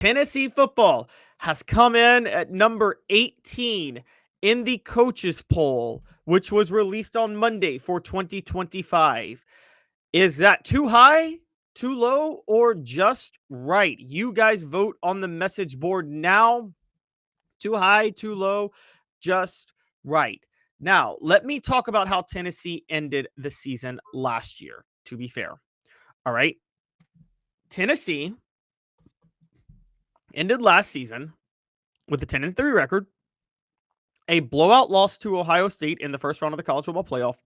Tennessee football has come in at number 18 in the coaches poll, which was released on Monday for 2025. Is that too high, too low, or just right? You guys vote on the message board now. Too high, too low, just right. Now, let me talk about how Tennessee ended the season last year, to be fair. All right. Tennessee ended last season with a 10-3 record, a blowout loss to Ohio State in the first round of the college football playoff,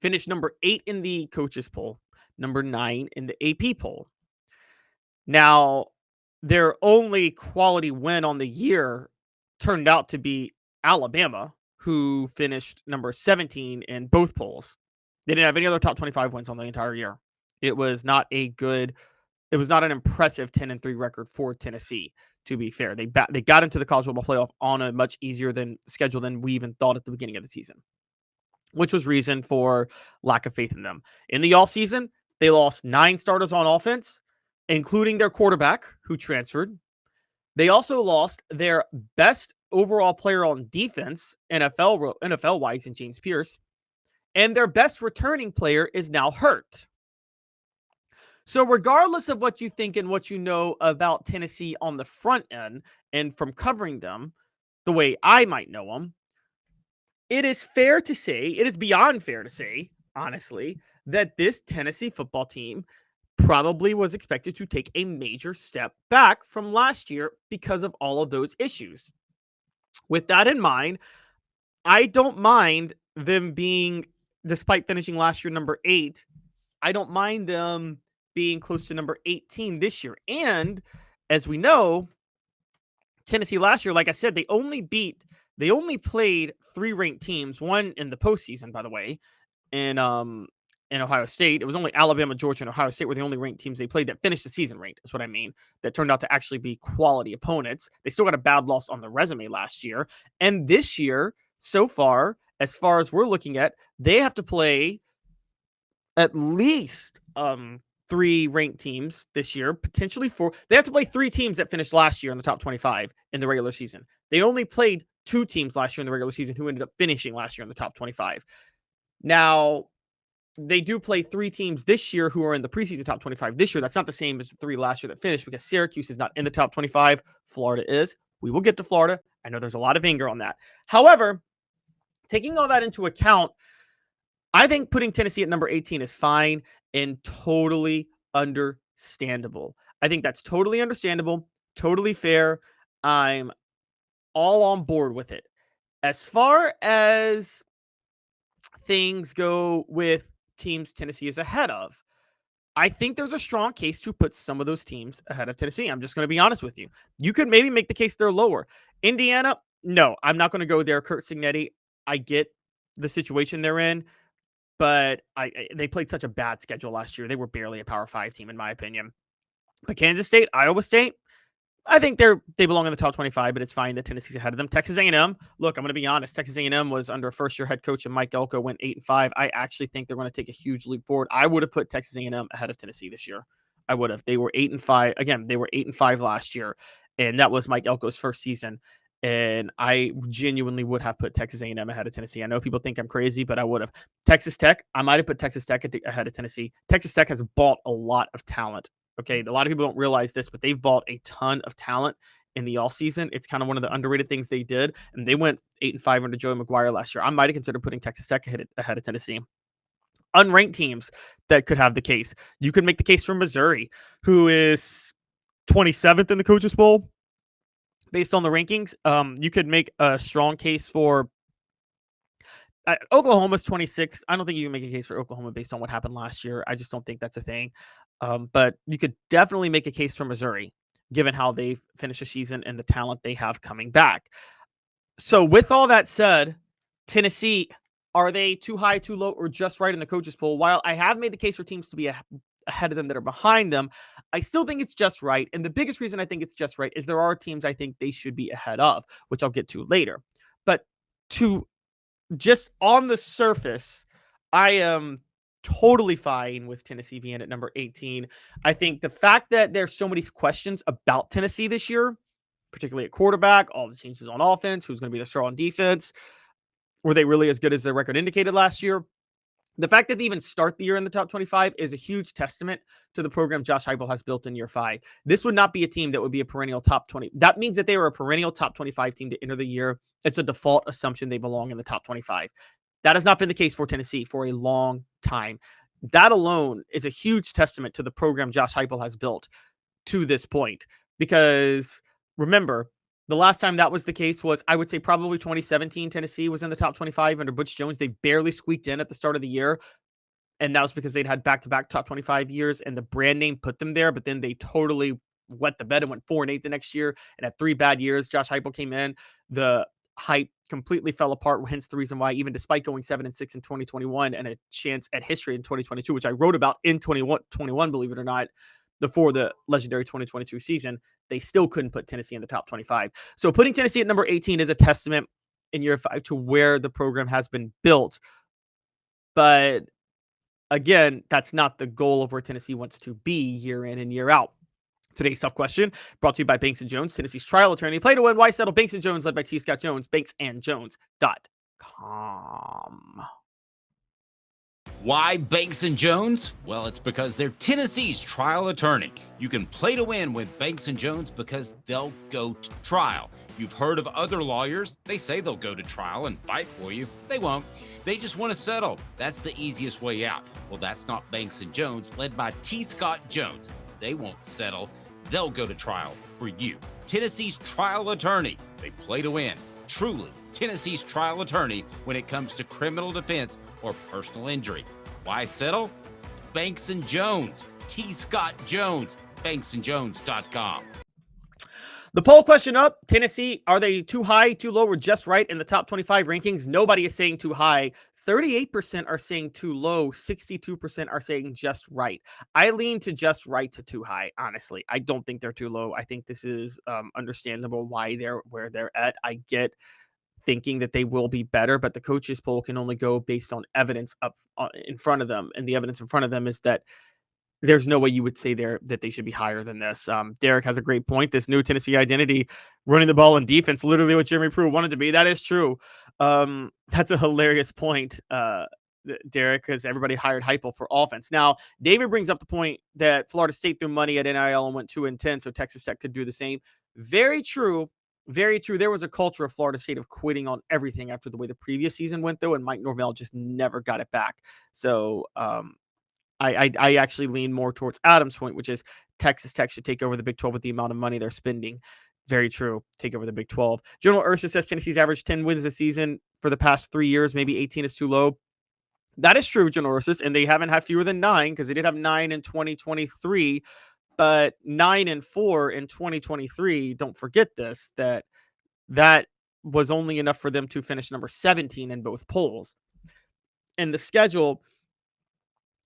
finished number 8 in the coaches poll, number 9 in the AP poll. Now, their only quality win on the year turned out to be Alabama, who finished number 17 in both polls. They didn't have any other top 25 wins on the entire year. It was not an impressive 10-3 record for Tennessee, to be fair. They got into the college football playoff on a much easier schedule than we even thought at the beginning of the season, which was reason for lack of faith in them. In the offseason, they lost 9 starters on offense, including their quarterback, who transferred. They also lost their best overall player on defense, NFL-wise, in James Pierce, and their best returning player is now hurt. So regardless of what you think and what you know about Tennessee on the front end and from covering them the way I might know them, it is beyond fair to say, honestly, that this Tennessee football team probably was expected to take a major step back from last year because of all of those issues. With that in mind, I don't mind them being, despite finishing last year number 8, I don't mind them being close to number 18 this year. And as we know, Tennessee last year, like I said, they only played 3 ranked teams, one in the postseason, by the way, in Ohio State. It was only Alabama, Georgia, and Ohio State were the only ranked teams they played that finished the season ranked, is what I mean, that turned out to actually be quality opponents. They still got a bad loss on the resume last year. And this year, so far as we're looking at, they have to play at least 3 ranked teams this year, potentially 4. They have to play 3 teams that finished last year in the top 25 in the regular season. They only played 2 teams last year in the regular season who ended up finishing last year in the top 25. Now, they do play 3 teams this year who are in the preseason top 25 this year. That's not the same as the 3 last year that finished, because Syracuse is not in the top 25. Florida is. We will get to Florida. I know there's a lot of anger on that. However, taking all that into account, I think putting Tennessee at number 18 is fine and totally understandable. I think that's totally understandable, totally fair. I'm all on board with it. As far as things go with teams Tennessee is ahead of, I think there's a strong case to put some of those teams ahead of Tennessee. I'm just going to be honest with you. You could maybe make the case they're lower. Indiana, no, I'm not going to go there. Curt Cignetti, I get the situation they're in, but they played such a bad schedule last year. They were barely a Power 5 team, in my opinion. But Kansas State, Iowa State, I think they belong in the top 25, but it's fine that Tennessee's ahead of them. Texas A&M, look, I'm going to be honest. Texas A&M was under a first-year head coach, and Mike Elko went 8-5. I actually think they're going to take a huge leap forward. I would have put Texas A&M ahead of Tennessee this year. I would have. They were 8-5. Again, they were 8-5 last year, and that was Mike Elko's first season. And I genuinely would have put Texas A&M ahead of Tennessee. I know people think I'm crazy, but I would have. Texas Tech, I might have put Texas Tech ahead of Tennessee. Texas Tech has bought a lot of talent. Okay, a lot of people don't realize this, but they've bought a ton of talent in the offseason. It's kind of one of the underrated things they did, and they went 8-5 under Joey McGuire last year. I might have considered putting Texas Tech ahead of Tennessee. Unranked teams that could have the case. You could make the case for Missouri, who is 27th in the coaches poll based on the rankings. You could make a strong case for Oklahoma's 26th. I don't think you can make a case for Oklahoma based on what happened last year. I just don't think that's a thing. But you could definitely make a case for Missouri, given how they've finished the season and the talent they have coming back. So with all that said, Tennessee, are they too high, too low, or just right in the coaches poll? While I have made the case for teams to be ahead of them that are behind them, I still think it's just right. And the biggest reason I think it's just right is there are teams I think they should be ahead of, which I'll get to later. But to just on the surface, I am totally fine with Tennessee being at number 18. I think the fact that there's so many questions about Tennessee this year, particularly at quarterback, all the changes on offense, who's going to be the star on defense, were they really as good as their record indicated last year? The fact that they even start the year in the top 25 is a huge testament to the program Josh Heupel has built in year 5. This would not be a team that would be a perennial top 20. That means that they were a perennial top 25 team to enter the year. It's a default assumption they belong in the top 25. That has not been the case for Tennessee for a long time. That alone is a huge testament to the program Josh Heupel has built to this point. Because remember, the last time that was the case was, I would say, probably 2017. Tennessee was in the top 25 under Butch Jones. They barely squeaked in at the start of the year. And that was because they'd had back-to-back top 25 years and the brand name put them there. But then they totally wet the bed and went 4-8 the next year. And had 3 bad years. Josh Heupel came in. The hype completely fell apart. Hence the reason why, even despite going 7-6 in 2021 and a chance at history in 2022, which I wrote about in 21, believe it or not, before the legendary 2022 season, they still couldn't put Tennessee in the top 25. So putting Tennessee at number 18 is a testament in year 5 to where the program has been built. But again, that's not the goal of where Tennessee wants to be year in and year out. Today's tough question brought to you by Banks & Jones, Tennessee's trial attorney. Play to win. Why settle? Banks & Jones, led by T. Scott Jones. BanksandJones.com. Why Banks & Jones? Well, it's because they're Tennessee's trial attorney. You can play to win with Banks & Jones because they'll go to trial. You've heard of other lawyers. They say they'll go to trial and fight for you. They won't. They just want to settle. That's the easiest way out. Well, that's not Banks & Jones, led by T. Scott Jones. They won't settle. They'll go to trial for you. Tennessee's trial attorney. They play to win. Truly, Tennessee's trial attorney when it comes to criminal defense or personal injury. Why settle? It's Banks & Jones. T. Scott Jones. BanksandJones.com. The poll question up. Tennessee, are they too high, too low, or just right in the top 25 rankings? Nobody is saying too high. 38% are saying too low. 62% are saying just right. I lean to just right to too high, honestly. I don't think they're too low. I think this is understandable why they're where they're at. I get thinking that they will be better, but the coaches poll can only go based on evidence up in front of them. And the evidence in front of them is that there's no way you would say that they should be higher than this. Derek has a great point. This new Tennessee identity, running the ball in defense, literally what Jeremy Pruitt wanted to be. That is true. That's a hilarious point, Derek, because everybody hired Heupel for offense. Now, David brings up the point that Florida State threw money at NIL and went 2-10, so Texas Tech could do the same. Very true. Very true. There was a culture of Florida State of quitting on everything after the way the previous season went, though, and Mike Norvell just never got it back. So I actually lean more towards Adam's point, which is Texas Tech should take over the Big 12 with the amount of money they're spending. Very true. Take over the Big 12. General Ursa says Tennessee's averaged 10 wins a season for the past 3 years. Maybe 18 is too low. That is true, General Ursus, and they haven't had fewer than 9 because they did have 9 in 2023. But 9-4 in 2023, don't forget this, that was only enough for them to finish number 17 in both polls. And the schedule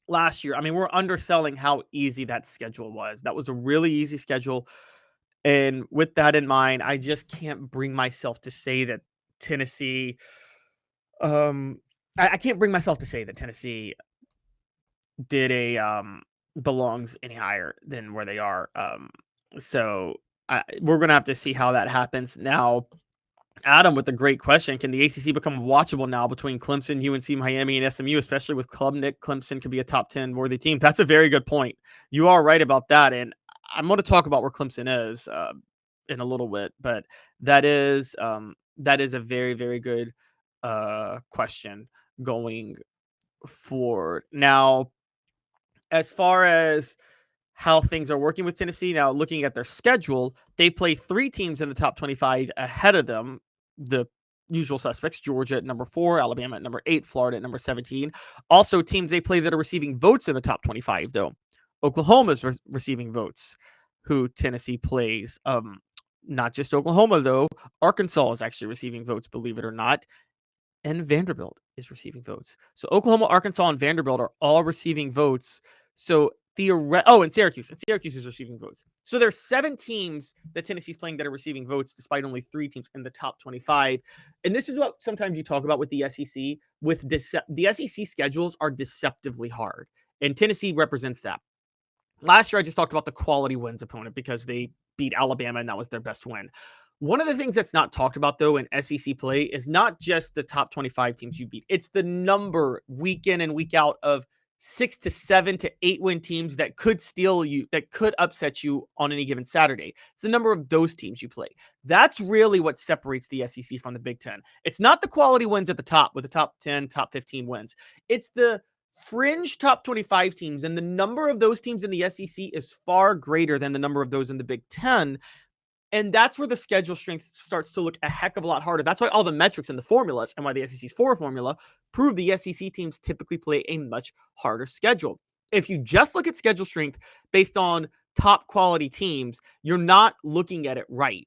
last year, I mean, we're underselling how easy that schedule was. That was a really easy schedule. And with that in mind, I just can't bring myself to say that Tennessee, I can't bring myself to say that Tennessee belongs any higher than where they are. So we're going to have to see how that happens. Now, Adam with a great question. Can the ACC become watchable now between Clemson, UNC, Miami, and SMU, especially with Klubnik? Clemson could be a top 10 worthy team. That's a very good point. You are right about that. And I'm going to talk about where Clemson is in a little bit, but that is a very, very good question going forward. Now, as far as how things are working with Tennessee, now looking at their schedule, they play 3 teams in the top 25 ahead of them. The usual suspects: Georgia at number 4, Alabama at number 8, Florida at number 17. Also, teams they play that are receiving votes in the top 25, though. Oklahoma is receiving votes, who Tennessee plays. Not just Oklahoma, though. Arkansas is actually receiving votes, believe it or not. And Vanderbilt is receiving votes. So Oklahoma, Arkansas, and Vanderbilt are all receiving votes. So and Syracuse. And Syracuse is receiving votes. So there's 7 teams that Tennessee's playing that are receiving votes, despite only 3 teams in the top 25. And this is what sometimes you talk about with the SEC. The SEC schedules are deceptively hard, and Tennessee represents that. Last year, I just talked about the quality wins opponent because they beat Alabama, and that was their best win. One of the things that's not talked about, though, in SEC play is not just the top 25 teams you beat. It's the number week in and week out of 6 to 7 to 8 win teams that could steal you, that could upset you on any given Saturday. It's the number of those teams you play. That's really what separates the SEC from the Big Ten. It's not the quality wins at the top with the top 10, top 15 wins. It's the fringe top 25 teams, and the number of those teams in the SEC is far greater than the number of those in the Big Ten. And that's where the schedule strength starts to look a heck of a lot harder. That's why all the metrics and the formulas and why the SEC's 4 formula prove the SEC teams typically play a much harder schedule. If you just look at schedule strength based on top quality teams, you're not looking at it right.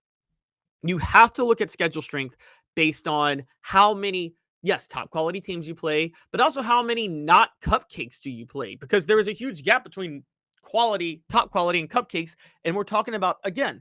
You have to look at schedule strength based on how many, yes, top quality teams you play, but also how many not cupcakes do you play, because there is a huge gap between quality, top quality, and cupcakes. And we're talking about, again,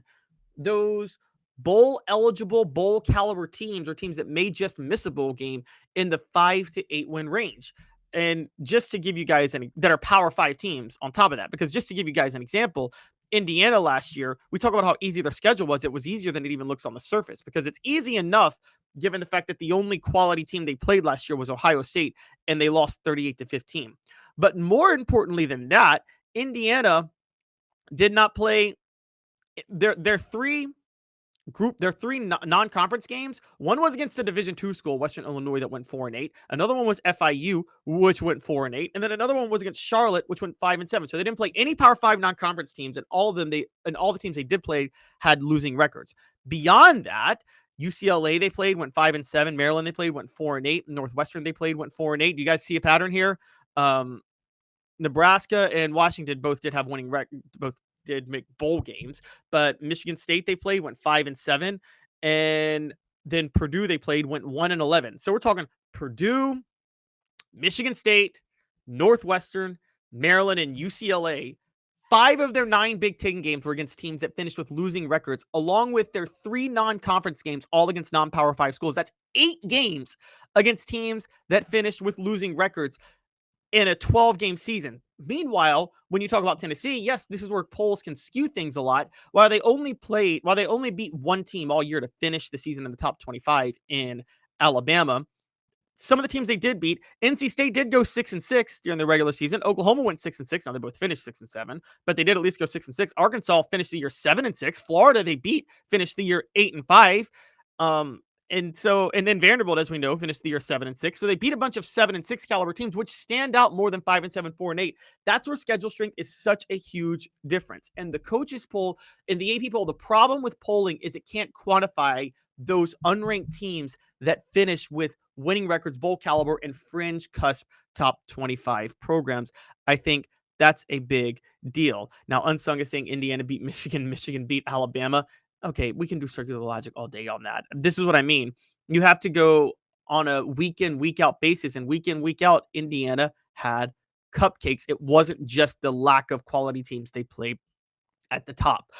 those bowl eligible, bowl caliber teams, or teams that may just miss a bowl game in the 5 to 8 win range. And just to give you guys that are Power 5 teams on top of that, because just to give you guys an example, Indiana last year, we talk about how easy their schedule was. It was easier than it even looks on the surface, because it's easy enough given the fact that the only quality team they played last year was Ohio State, and they lost 38-15. But more importantly than that, Indiana did not play their 3 non-conference games. One was against the Division II school, Western Illinois, that went 4-8. Another one was FIU, which went 4-8, and then another one was against Charlotte, which went 5-7. So they didn't play any Power 5 non-conference teams, and all the teams they did play had losing records. Beyond that, UCLA they played went 5-7. Maryland they played went 4-8. Northwestern they played went 4-8. Do you guys see a pattern here? Nebraska and Washington both did have winning record. Both did make bowl games, but Michigan State they played went 5-7, and then Purdue they played went 1-11. So we're talking Purdue, Michigan State, Northwestern, Maryland, and UCLA. 5 of their 9 Big Ten games were against teams that finished with losing records, along with their 3 non-conference games, all against non-Power 5 schools. That's 8 games against teams that finished with losing records in a 12-game season. Meanwhile, when you talk about Tennessee, yes, this is where polls can skew things a lot. While they only beat 1 team all year to finish the season in the top 25 in Alabama, some of the teams they did beat, NC State did go 6-6 during the regular season. Oklahoma went 6-6. Now they both finished 6-7, but they did at least go 6-6. Arkansas finished the year 7-6. Florida they beat, finished the year 8-5. And then Vanderbilt, as we know, finished the year 7-6. So they beat a bunch of 7-6 caliber teams, which stand out more than 5-7, 4-8. That's where schedule strength is such a huge difference. And the coaches poll and the AP poll, the problem with polling is it can't quantify those unranked teams that finish with winning records, bowl caliber, and fringe cusp top 25 programs. I think that's a big deal. Now, Unsung is saying Indiana beat Michigan, Michigan beat Alabama. Okay, we can do circular logic all day on that. This is what I mean. You have to go on a week in, week out basis, and week in, week out, Indiana had cupcakes. It wasn't just the lack of quality teams they played at the top.